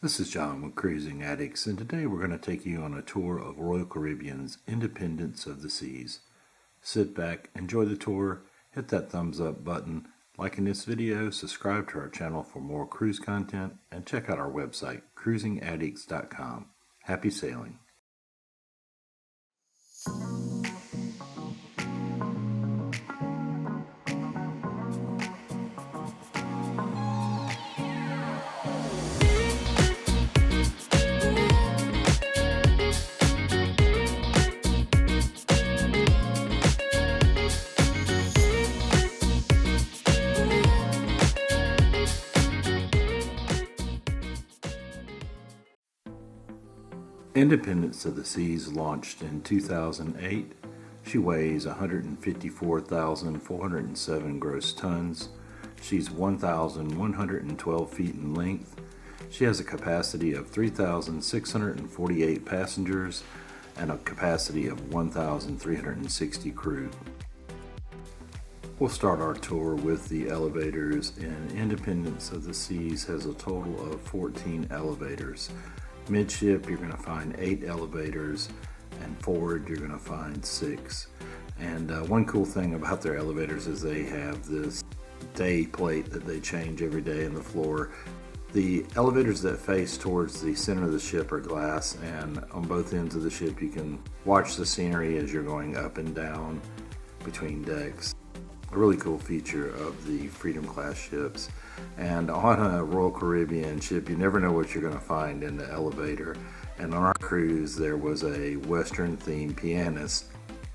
This is John with Cruising Addicts, and today we're going to take you on a tour of Royal Caribbean's Independence of the Seas. Sit back, enjoy the tour, hit that thumbs up button, like in this video, subscribe to our channel for more cruise content, and check out our website, cruisingaddicts.com. Happy sailing! Independence of the Seas launched in 2008. She weighs 154,407 gross tons. She's 1,112 feet in length. She has a capacity of 3,648 passengers and a capacity of 1,360 crew. We'll start our tour with the elevators, and Independence of the Seas has a total of 14 elevators. Midship, you're going to find 8 elevators, and forward, you're going to find 6. And one cool thing about their elevators is they have this day plate that they change every day in the floor. The elevators that face towards the center of the ship are glass, and on both ends of the ship you can watch the scenery as you're going up and down between decks. A really cool feature of the Freedom class ships. And on a Royal Caribbean ship, you never know what you're going to find in the elevator. And on our cruise, there was a Western themed pianist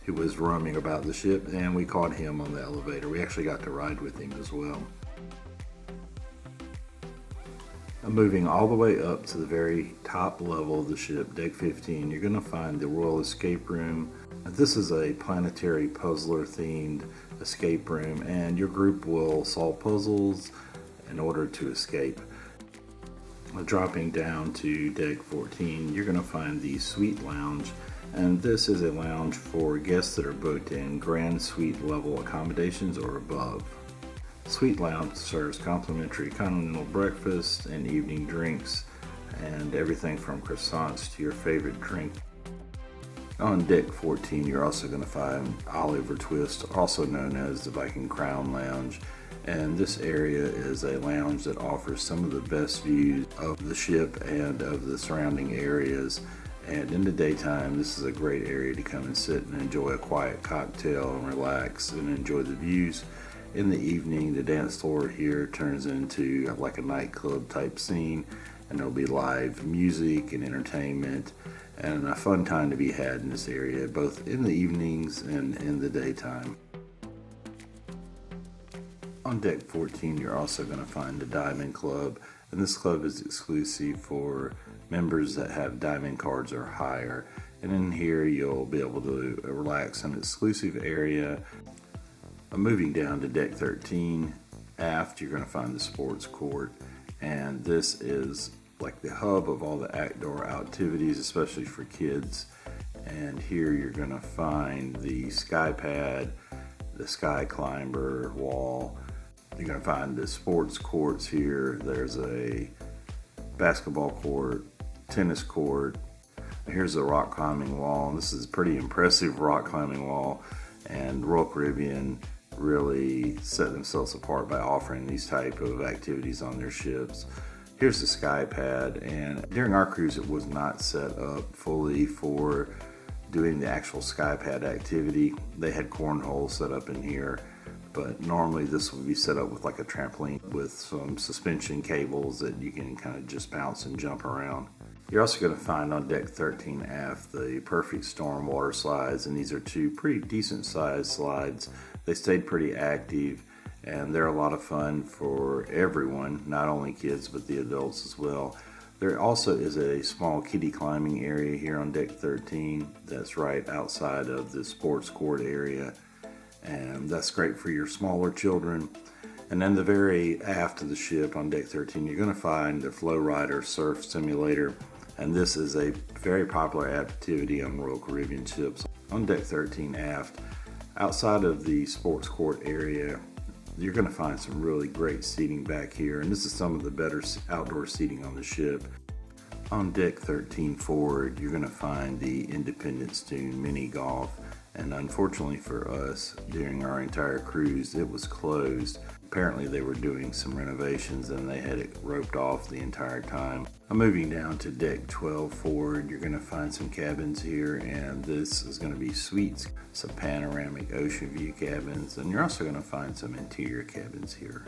who was roaming about the ship, and we caught him on the elevator. We actually got to ride with him as well. Moving all the way up to the very top level of the ship, deck 15, you're going to find the Royal Escape Room. This is a planetary puzzler themed escape room, and your group will solve puzzles in order to escape. Dropping down to deck 14, you're going to find the Suite Lounge, and this is a lounge for guests that are booked in Grand Suite level accommodations or above. Suite Lounge serves complimentary continental breakfast and evening drinks, and everything from croissants to your favorite drink. On deck 14, you're also going to find Oliver Twist, also known as the Viking Crown Lounge. And this area is a lounge that offers some of the best views of the ship and of the surrounding areas. And in the daytime, this is a great area to come and sit and enjoy a quiet cocktail and relax and enjoy the views. In the evening, the dance floor here turns into like a nightclub type scene, and there'll be live music and entertainment and a fun time to be had in this area, both in the evenings and in the daytime. On deck 14, you're also going to find the Diamond Club, and this club is exclusive for members that have Diamond cards or higher. And in here, you'll be able to relax in an exclusive area. Moving down to deck 13, aft, you're going to find the Sports Court, and this is like the hub of all the outdoor activities, especially for kids. And here you're going to find the Sky Pad, the Sky Climber wall. You're going to find the sports courts here. There's a basketball court, tennis court. Here's a rock climbing wall. This is a pretty impressive rock climbing wall, and Royal Caribbean really set themselves apart by offering these type of activities on their ships. Here's the Sky Pad, and during our cruise it was not set up fully for doing the actual Sky Pad activity. They had cornholes set up in here, but normally this would be set up with like a trampoline with some suspension cables that you can kind of just bounce and jump around. You're also going to find on deck 13 aft the Perfect Storm water slides, and these are 2 pretty decent sized slides. They stayed pretty active, and they're a lot of fun for everyone, not only kids but the adults as well. There also is a small kiddie climbing area here on deck 13 that's right outside of the sports court area, and that's great for your smaller children. And then the very aft of the ship on deck 13, you're going to find the Flow Rider Surf Simulator, and this is a very popular activity on Royal Caribbean ships. On deck 13 aft, outside of the sports court area, you're going to find some really great seating back here, and this is some of the better outdoor seating on the ship. On deck 13 forward, you're going to find the Independence Dune mini golf, and unfortunately for us, during our entire cruise, it was closed. Apparently they were doing some renovations and they had it roped off the entire time. I'm moving down to deck 12 forward. You're going to find some cabins here, and this is going to be suites, some panoramic ocean view cabins, and you're also going to find some interior cabins here.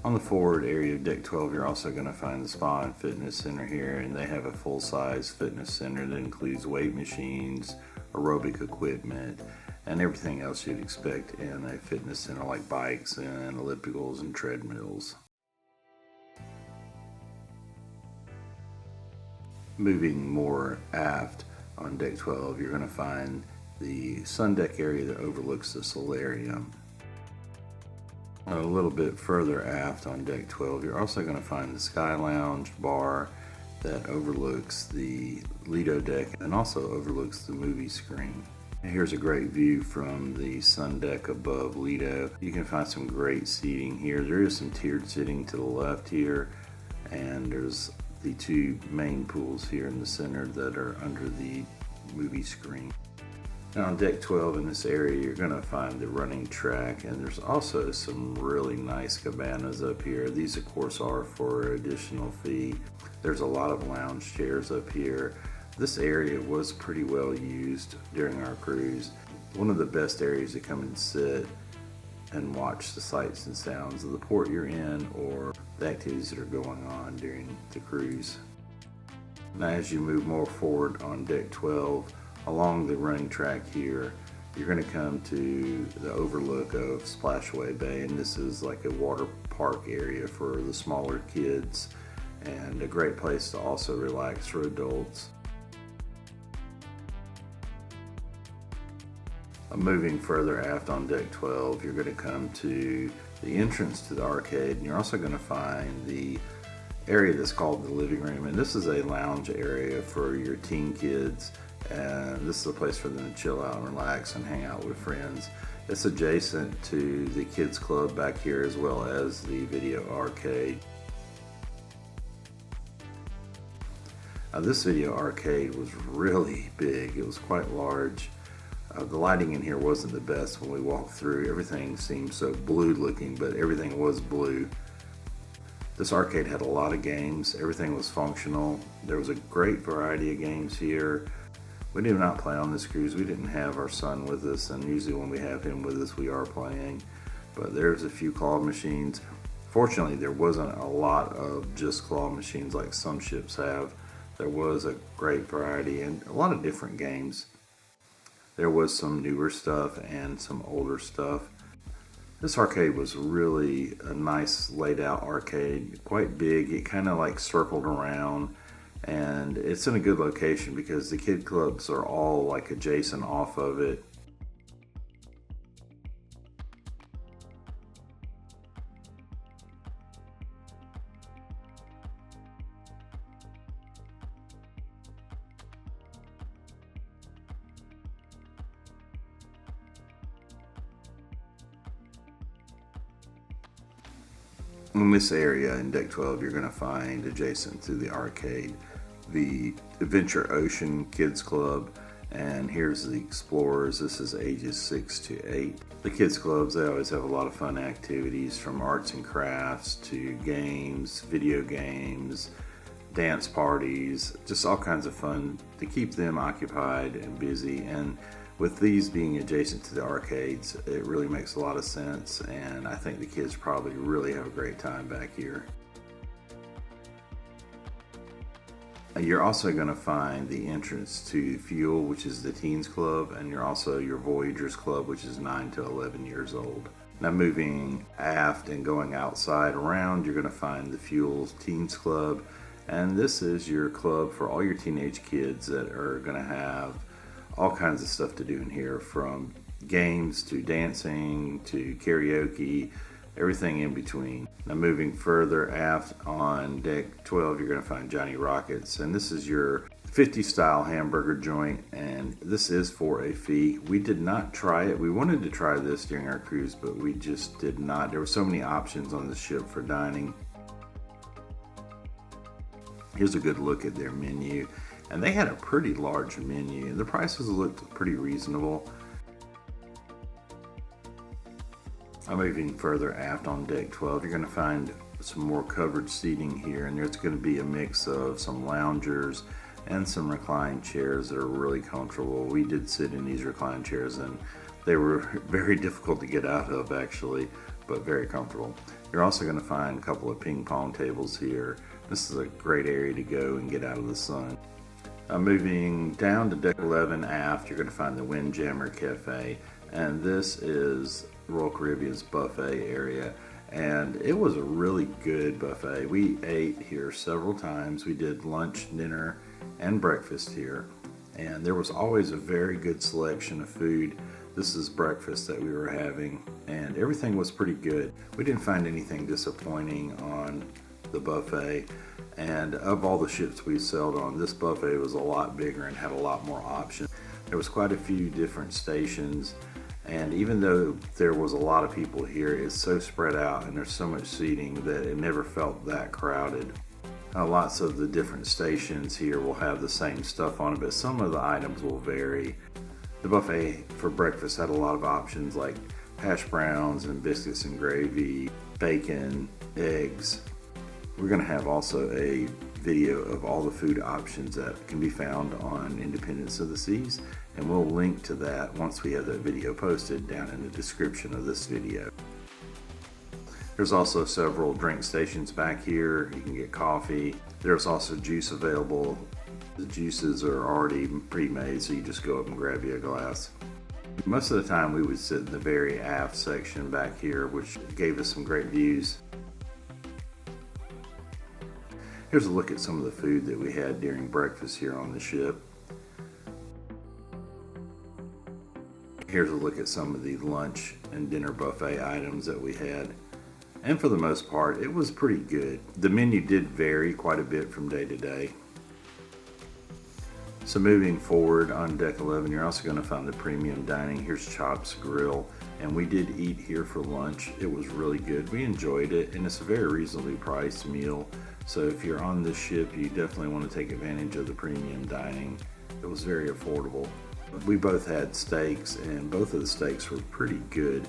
On the forward area of deck 12, you're also going to find the spa and fitness center here, and they have a full-size fitness center that includes weight machines, aerobic equipment, and everything else you'd expect in a fitness center, like bikes and ellipticals and treadmills. Moving more aft on deck 12, you're going to find the sun deck area that overlooks the Solarium. A little bit further aft on deck 12, you're also going to find the Sky Lounge bar that overlooks the Lido deck and also overlooks the movie screen. Here's a great view from the sun deck above Lido. You can find some great seating here. There is some tiered seating to the left here, and there's the two main pools here in the center that are under the movie screen. Now on deck 12 in this area, you're going to find the running track, and there's also some really nice cabanas up here. These of course are for additional fee. There's a lot of lounge chairs up here. This area was pretty well used during our cruise. One of the best areas to come and sit and watch the sights and sounds of the port you're in or the activities that are going on during the cruise. Now as you move more forward on deck 12, along the running track here, you're going to come to the overlook of Splashaway Bay, and this is like a water park area for the smaller kids and a great place to also relax for adults. Moving further aft on deck 12, you're going to come to the entrance to the arcade, and you're also going to find the area that's called the living room, and this is a lounge area for your teen kids, and this is a place for them to chill out and relax and hang out with friends. It's adjacent to the kids club back here as well as the video arcade. This video arcade was really big. It was quite large. The lighting in here wasn't the best when we walked through. Everything seemed so blue looking, but everything was blue. This arcade had a lot of games. Everything was functional. There was a great variety of games here. We did not play on this cruise. We didn't have our son with us, and usually when we have him with us, we are playing. But there's a few claw machines. Fortunately, there wasn't a lot of just claw machines like some ships have. There was a great variety and a lot of different games. There was some newer stuff and some older stuff. This arcade was really a nice laid out arcade, quite big. It kind of like circled around, and it's in a good location because the kid clubs are all like adjacent off of it. In this area in deck 12, you're going to find adjacent to the arcade the Adventure Ocean Kids Club, and here's the Explorers. This is ages 6 to 8. The kids clubs, they always have a lot of fun activities, from arts and crafts to games, video games, dance parties, just all kinds of fun to keep them occupied and busy. And with these being adjacent to the arcades, it really makes a lot of sense, and I think the kids probably really have a great time back here. You're also going to find the entrance to Fuel, which is the Teens Club, and you're also your Voyagers Club, which is 9 to 11 years old. Now moving aft and going outside around, you're going to find the Fuel Teens Club, and this is your club for all your teenage kids that are going to have all kinds of stuff to do in here, from games to dancing to karaoke, everything in between. Now moving further aft on deck 12, you're going to find Johnny Rockets, and this is your 50 style hamburger joint, and this is for a fee. We did not try it. We wanted to try this during our cruise, but we just did not. There were so many options on the ship for dining. Here's a good look at their menu, and they had a pretty large menu. The prices looked pretty reasonable. I'm moving further aft on deck 12. You're going to find some more covered seating here, and there's going to be a mix of some loungers and some recline chairs that are really comfortable. We did sit in these recline chairs, and they were very difficult to get out of actually, but very comfortable. You're also going to find a couple of ping pong tables here. This is a great area to go and get out of the sun. Moving down to deck 11 aft, you're going to find the Windjammer Cafe, and this is Royal Caribbean's buffet area, and it was a really good buffet. We ate here several times. We did lunch, dinner, and breakfast here, and there was always a very good selection of food. This is breakfast that we were having, and everything was pretty good. We didn't find anything disappointing on the buffet, and of all the ships we sailed on, this buffet was a lot bigger and had a lot more options. There was quite a few different stations, and even though there was a lot of people here, it's so spread out and there's so much seating that it never felt that crowded. Lots of the different stations here will have the same stuff on it, but some of the items will vary. The buffet for breakfast had a lot of options like hash browns and biscuits and gravy, bacon, eggs. We're going to have also a video of all the food options that can be found on Independence of the Seas, and we'll link to that once we have that video posted down in the description of this video. There's also several drink stations back here. You can get coffee. There's also juice available. The juices are already pre-made, so you just go up and grab you a glass. Most of the time we would sit in the very aft section back here, which gave us some great views. Here's a look at some of the food that we had during breakfast here on the ship. Here's a look at some of the lunch and dinner buffet items that we had. And for the most part, it was pretty good. The menu did vary quite a bit from day to day. So moving forward on deck 11, you're also going to find the premium dining. Here's Chop's Grill, and we did eat here for lunch. It was really good. We enjoyed it, and it's a very reasonably priced meal. So if you're on this ship, you definitely want to take advantage of the premium dining. It was very affordable. We both had steaks, and both of the steaks were pretty good.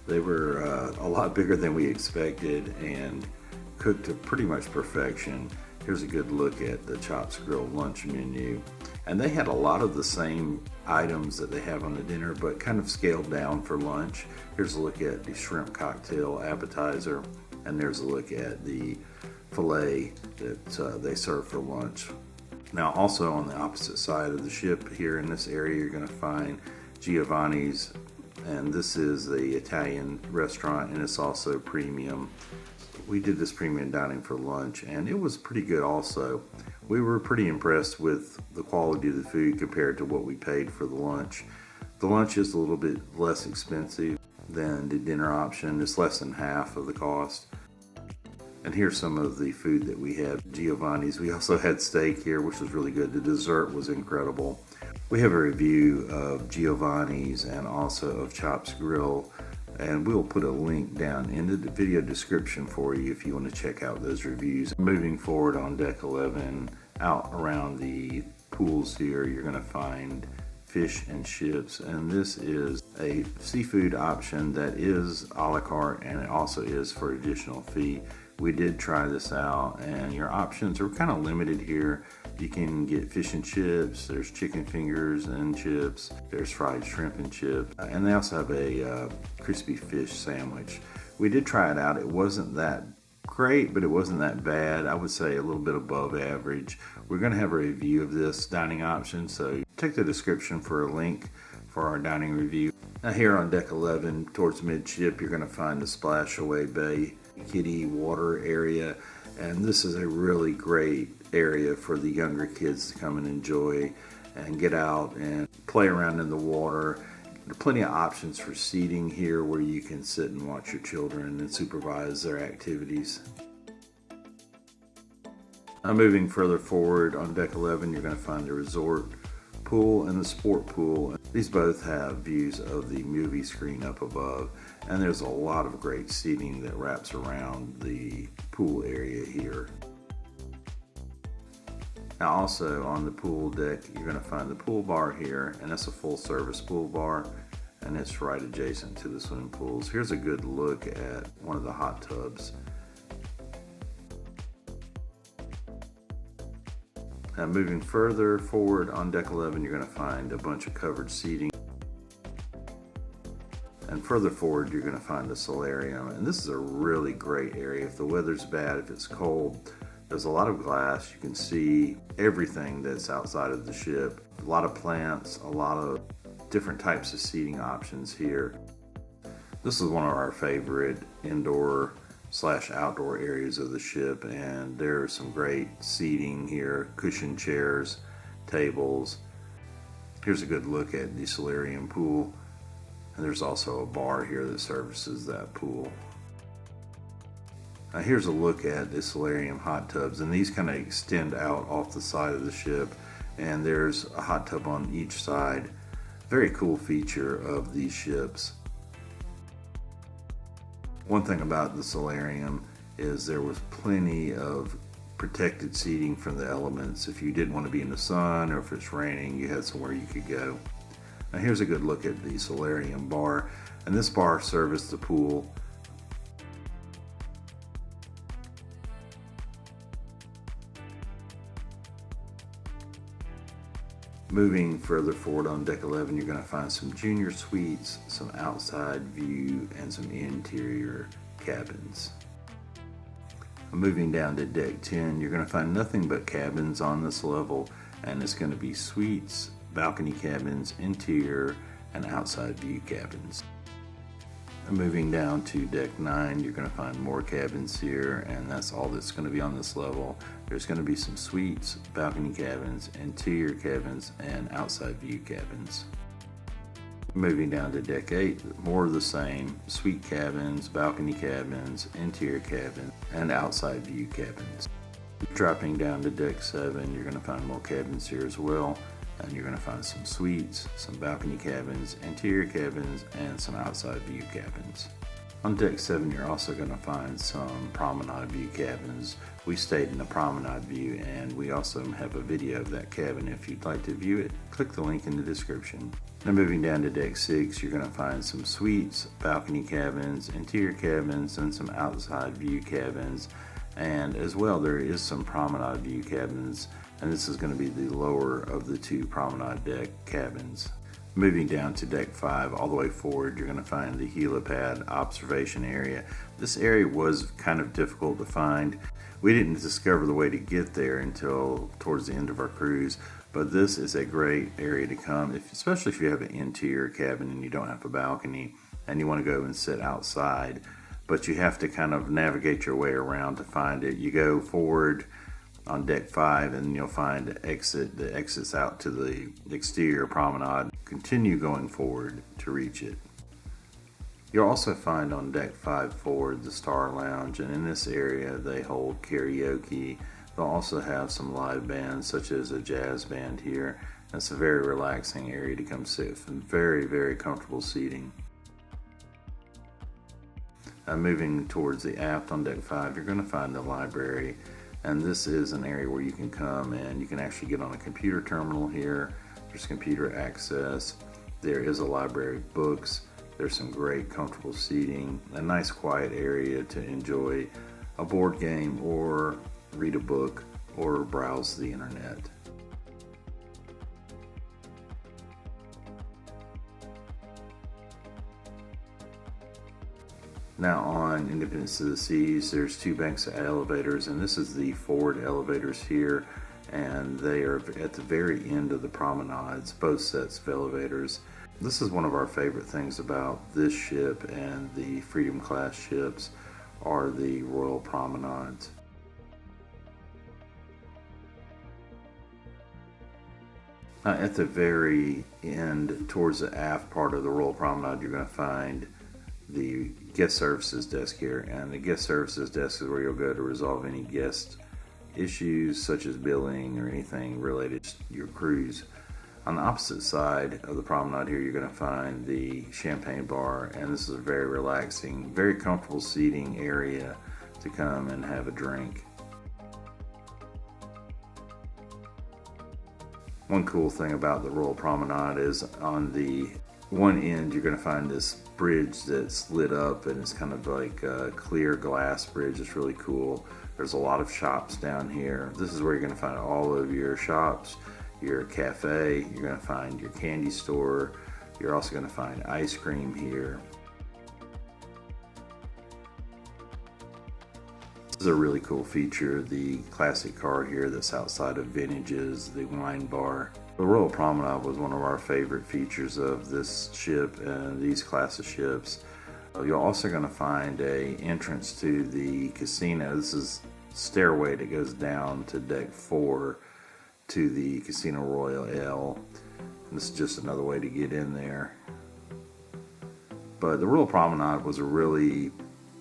They were a lot bigger than we expected and cooked to pretty much perfection. Here's a good look at the Chop's Grill lunch menu. And they had a lot of the same items that they have on the dinner, but kind of scaled down for lunch. Here's a look at the shrimp cocktail appetizer, and there's a look at the filet that they serve for lunch. Now also on the opposite side of the ship here in this area, you're going to find Giovanni's, and this is the Italian restaurant, and it's also premium. We did this premium dining for lunch, and it was pretty good also. We were pretty impressed with the quality of the food compared to what we paid for the lunch. The lunch is a little bit less expensive than the dinner option. It's less than half of the cost. And here's some of the food that we had. Giovanni's. We also had steak here, which was really good. The dessert was incredible. We have a review of Giovanni's and also of Chop's Grill, and we'll put a link down in the video description for you if you want to check out those reviews. Moving forward on deck 11, out around the pools here, you're going to find fish and chips, and this is a seafood option that is a la carte, and it also is for additional fee. We did try this out, and your options are kind of limited here. You can get fish and chips, there's chicken fingers and chips, there's fried shrimp and chips, and they also have a crispy fish sandwich. We did try it out. It wasn't that great, but it wasn't that bad. I would say a little bit above average. We're going to have a review of this dining option, so check the description for a link for our dining review. Now here on deck 11, towards midship, you're going to find the Splashaway Bay kiddie water area, and this is a really great area for the younger kids to come and enjoy and get out and play around in the water. There are plenty of options for seating here where you can sit and watch your children and supervise their activities. Now moving further forward on deck 11, you're going to find the resort pool and the sport pool. These both have views of the movie screen up above, and there's a lot of great seating that wraps around the pool area here. Now also on the pool deck, you're going to find the pool bar here, and that's a full service pool bar, and it's right adjacent to the swimming pools. Here's a good look at one of the hot tubs. Now moving further forward on deck 11, you're going to find a bunch of covered seating. And further forward, you're going to find the Solarium. And this is a really great area. If the weather's bad, if it's cold, there's a lot of glass. You can see everything that's outside of the ship. A lot of plants, a lot of different types of seating options here. This is one of our favorite indoor / outdoor areas of the ship, and there's some great seating here, cushion chairs, tables. Here's a good look at the Solarium pool, and there's also a bar here that services that pool. Now here's a look at the Solarium hot tubs, and these kind of extend out off the side of the ship, and there's a hot tub on each side. Very cool feature of these ships. One thing about the Solarium is there was plenty of protected seating from the elements. If you didn't want to be in the sun or if it's raining, you had somewhere you could go. Now here's a good look at the Solarium bar, and this bar serviced the pool. Moving further forward on deck 11, you're going to find some junior suites, some outside view, and some interior cabins. Moving down to deck 10, you're going to find nothing but cabins on this level, and it's going to be suites, balcony cabins, interior, and outside view cabins. Moving down to deck 9, you're going to find more cabins here, and that's all that's going to be on this level. There's going to be some suites, balcony cabins, interior cabins, and outside view cabins. Moving down to deck 8, more of the same, suite cabins, balcony cabins, interior cabins, and outside view cabins. Dropping down to deck 7, you're going to find more cabins here as well. And you're going to find some suites, some balcony cabins, interior cabins, and some outside view cabins. On deck 7, you're also going to find some promenade view cabins. We stayed in the promenade view, and we also have a video of that cabin. If you'd like to view it, click the link in the description. Now moving down to deck 6, you're going to find some suites, balcony cabins, interior cabins, and some outside view cabins. And as well, there is some promenade view cabins, and this is going to be the lower of the two promenade deck cabins. Moving down to deck 5, all the way forward, you're going to find the helipad observation area. This area was kind of difficult to find. We didn't discover the way to get there until towards the end of our cruise, but this is a great area to come, especially if you have an interior cabin and you don't have a balcony and you want to go and sit outside. But you have to kind of navigate your way around to find it. You go forward on deck 5 and you'll find the exits out to the exterior promenade. Continue going forward to reach it. You'll also find on deck 5 forward the Star Lounge, and in this area they hold karaoke. They'll also have some live bands such as a jazz band here. It's a very relaxing area to come sit and very, very comfortable seating. Moving towards the aft on deck 5, you're going to find the library, and this is an area where you can come and you can actually get on a computer terminal here. There's computer access. There is a library of books. There's some great comfortable seating, a nice quiet area to enjoy a board game or read a book or browse the internet. Now on Independence of the Seas, there's two banks of elevators, and this is the forward elevators here, and they are at the very end of the promenades, both sets of elevators. This is one of our favorite things about this ship and the Freedom class ships are the Royal promenades. At the very end, towards the aft part of the Royal promenade, you're going to find the guest services desk here, and the guest services desk is where you'll go to resolve any guest issues such as billing or anything related to your cruise. On the opposite side of the promenade here, you're going to find the champagne bar, and this is a very relaxing, very comfortable seating area to come and have a drink. One cool thing about the Royal Promenade is on the one end you're going to find this bridge that's lit up, and it's kind of like a clear glass bridge. It's really cool. There's a lot of shops down here. This is where you're going to find all of your shops, your cafe, you're going to find your candy store. You're also going to find ice cream here. This is a really cool feature, the classic car here that's outside of Vintage's, the wine bar. The Royal Promenade was one of our favorite features of this ship and these class of ships. You're also going to find a entrance to the casino. This is stairway that goes down to deck 4 to the Casino Royale. This is just another way to get in there. But the Royal Promenade was a really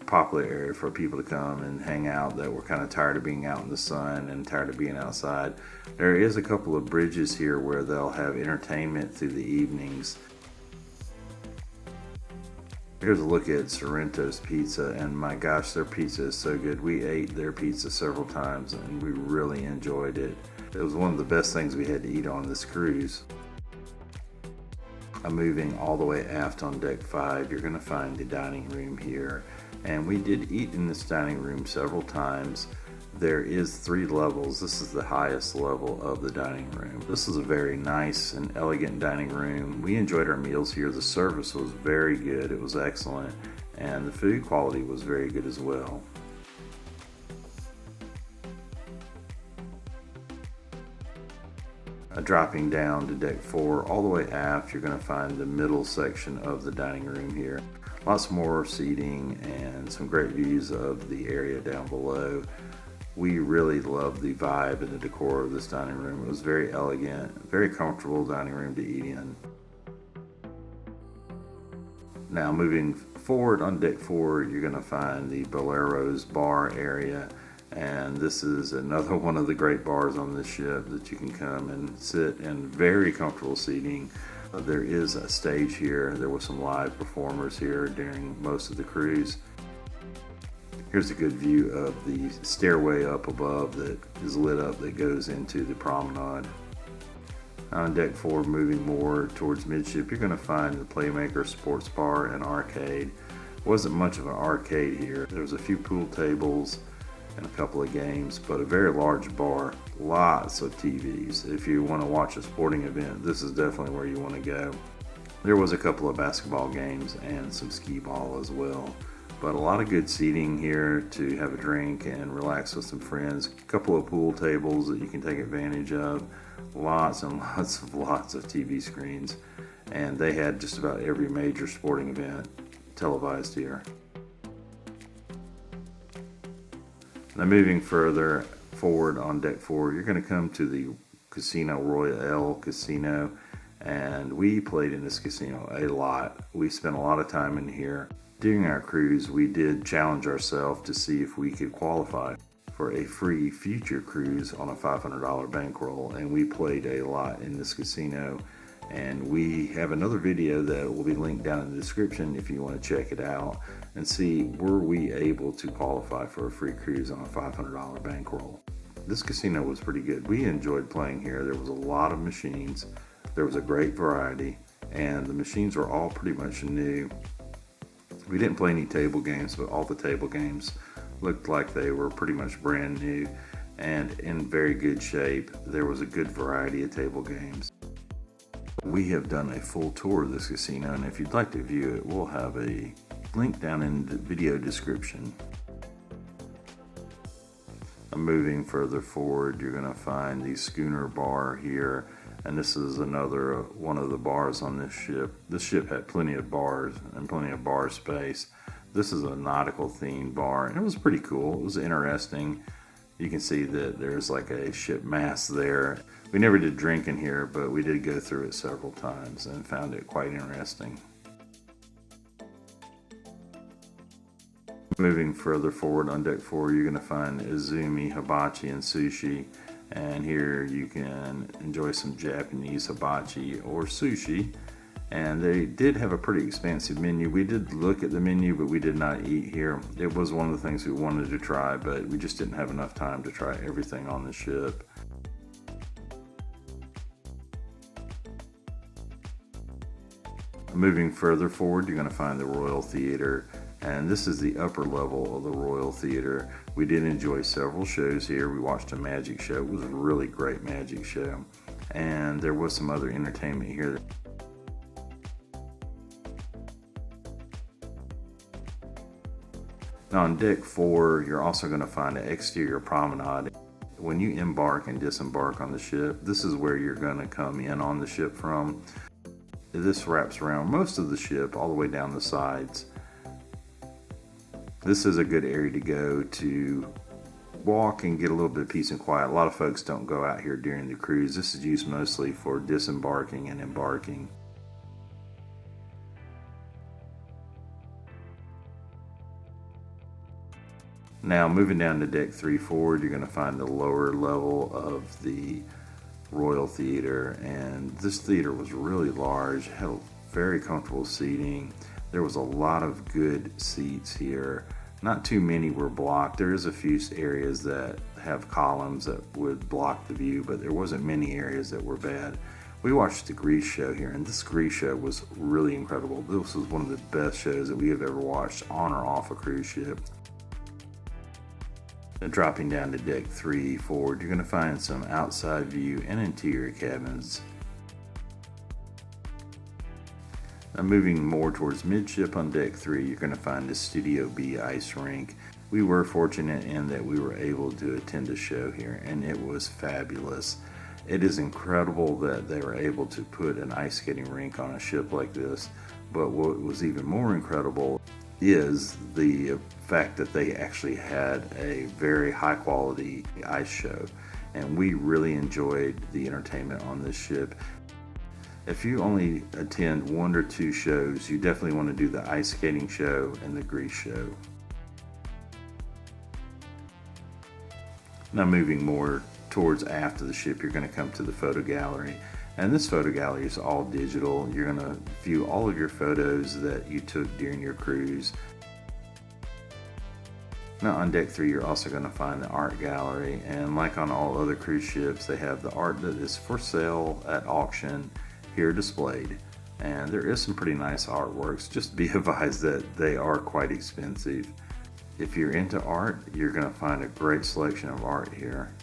popular area for people to come and hang out that were kind of tired of being out in the sun and tired of being outside. There is a couple of bridges here where they'll have entertainment through the evenings. Here's a look at Sorrento's Pizza, and my gosh, their pizza is so good. We ate their pizza several times and we really enjoyed it. It was one of the best things we had to eat on this cruise. I'm moving all the way aft on deck 5. You're going to find the dining room here, and we did eat in this dining room several times. There is 3 levels. This is the highest level of the dining room. This is a very nice and elegant dining room. We enjoyed our meals here. The service was very good. It was excellent, and the food quality was very good as well. Dropping down to deck 4, all the way aft, you're going to find the middle section of the dining room here. Lots more seating and some great views of the area down below. We really loved the vibe and the decor of this dining room. It was very elegant, very comfortable dining room to eat in. Now moving forward on deck 4, you're going to find the Bolero's bar area. And this is another one of the great bars on this ship that you can come and sit in very comfortable seating. There is a stage here. There were some live performers here during most of the cruise. Here's a good view of the stairway up above that is lit up that goes into the promenade. On deck 4, moving more towards midship, you're going to find the Playmaker Sports Bar and Arcade. Wasn't much of an arcade here. There was a few pool tables and a couple of games, but a very large bar, lots of TVs. If you want to watch a sporting event, this is definitely where you want to go. There was a couple of basketball games and some skee ball as well, but a lot of good seating here to have a drink and relax with some friends. A couple of pool tables that you can take advantage of, lots and lots of TV screens, and they had just about every major sporting event televised here. Now moving further forward on deck 4, you're going to come to the Casino Royale Casino, and we played in this casino a lot. We spent a lot of time in here. During our cruise, we did challenge ourselves to see if we could qualify for a free future cruise on a $500 bankroll, and we played a lot in this casino. And we have another video that will be linked down in the description if you want to check it out and see, were we able to qualify for a free cruise on a $500 bankroll. This casino was pretty good. We enjoyed playing here. There was a lot of machines. There was a great variety, and the machines were all pretty much new. We didn't play any table games, but all the table games looked like they were pretty much brand new and in very good shape. There was a good variety of table games. We have done a full tour of this casino, and if you'd like to view it, we'll have a link down in the video description. Moving further forward, you're going to find the Schooner Bar here, and this is another one of the bars on this ship. This ship had plenty of bars and plenty of bar space. This is a nautical themed bar, and it was pretty cool. It was interesting. You can see that there's like a ship mast there. We never did drink in here, but we did go through it several times and found it quite interesting. Moving further forward on deck 4, you're going to find Izumi, hibachi, and sushi. And here you can enjoy some Japanese hibachi or sushi. And they did have a pretty expansive menu. We did look at the menu, but we did not eat here. It was one of the things we wanted to try, but we just didn't have enough time to try everything on the ship. Moving further forward, you're going to find the Royal Theater, and this is the upper level of the Royal Theater. We did enjoy several shows here. We watched a magic show. It was a really great magic show, and there was some other entertainment here. Now on deck 4, you're also going to find an exterior promenade. When you embark and disembark on the ship, this is where you're going to come in on the ship from. This wraps around most of the ship all the way down the sides. This is a good area to go to walk and get a little bit of peace and quiet. A lot of folks don't go out here during the cruise. This is used mostly for disembarking and embarking. Now moving down to deck 3 forward, you're going to find the lower level of the Royal Theater, and this theater was really large, had very comfortable seating. There was a lot of good seats here. Not too many were blocked. There is a few areas that have columns that would block the view, but there wasn't many areas that were bad. We watched the Grease show here, and this Grease show was really incredible. This was one of the best shows that we have ever watched on or off a cruise ship. And dropping down to deck 3 forward, you're going to find some outside view and interior cabins. Now moving more towards midship on deck 3, you're going to find the Studio B ice rink. We were fortunate in that we were able to attend a show here, and it was fabulous. It is incredible that they were able to put an ice skating rink on a ship like this, but what was even more incredible is the fact that they actually had a very high quality ice show, and we really enjoyed the entertainment on this ship. If you only attend 1 or 2 shows, you definitely want to do the ice skating show and the Grease show. Now moving more towards aft of the ship, you're going to come to the photo gallery. And this photo gallery is all digital. You're going to view all of your photos that you took during your cruise. Now on deck 3, you're also going to find the art gallery. And like on all other cruise ships, they have the art that is for sale at auction here displayed. And there is some pretty nice artworks. Just be advised that they are quite expensive. If you're into art, you're going to find a great selection of art here.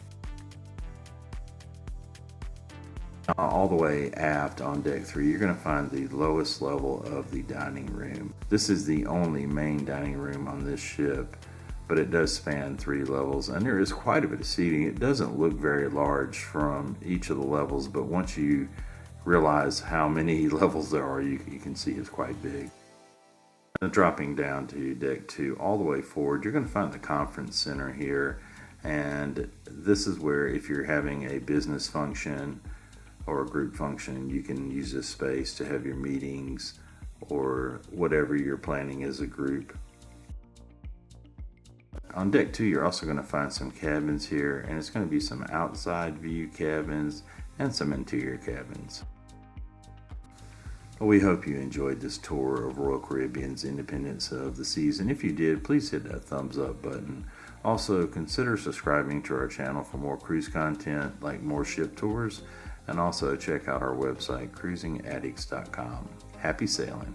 All the way aft on deck 3, you're going to find the lowest level of the dining room. This is the only main dining room on this ship, but it does span 3 levels, and there is quite a bit of seating. It doesn't look very large from each of the levels, but once you realize how many levels there are, you can see it's quite big. And dropping down to deck 2, all the way forward, you're going to find the conference center here, and this is where if you're having a business function or a group function, you can use this space to have your meetings or whatever you're planning as a group. On deck 2, you're also going to find some cabins here, and it's going to be some outside view cabins and some interior cabins. Well, we hope you enjoyed this tour of Royal Caribbean's Independence of the Seas, and if you did, please hit that thumbs up button. Also, consider subscribing to our channel for more cruise content like more ship tours, and also check out our website cruisingaddicts.com. Happy sailing!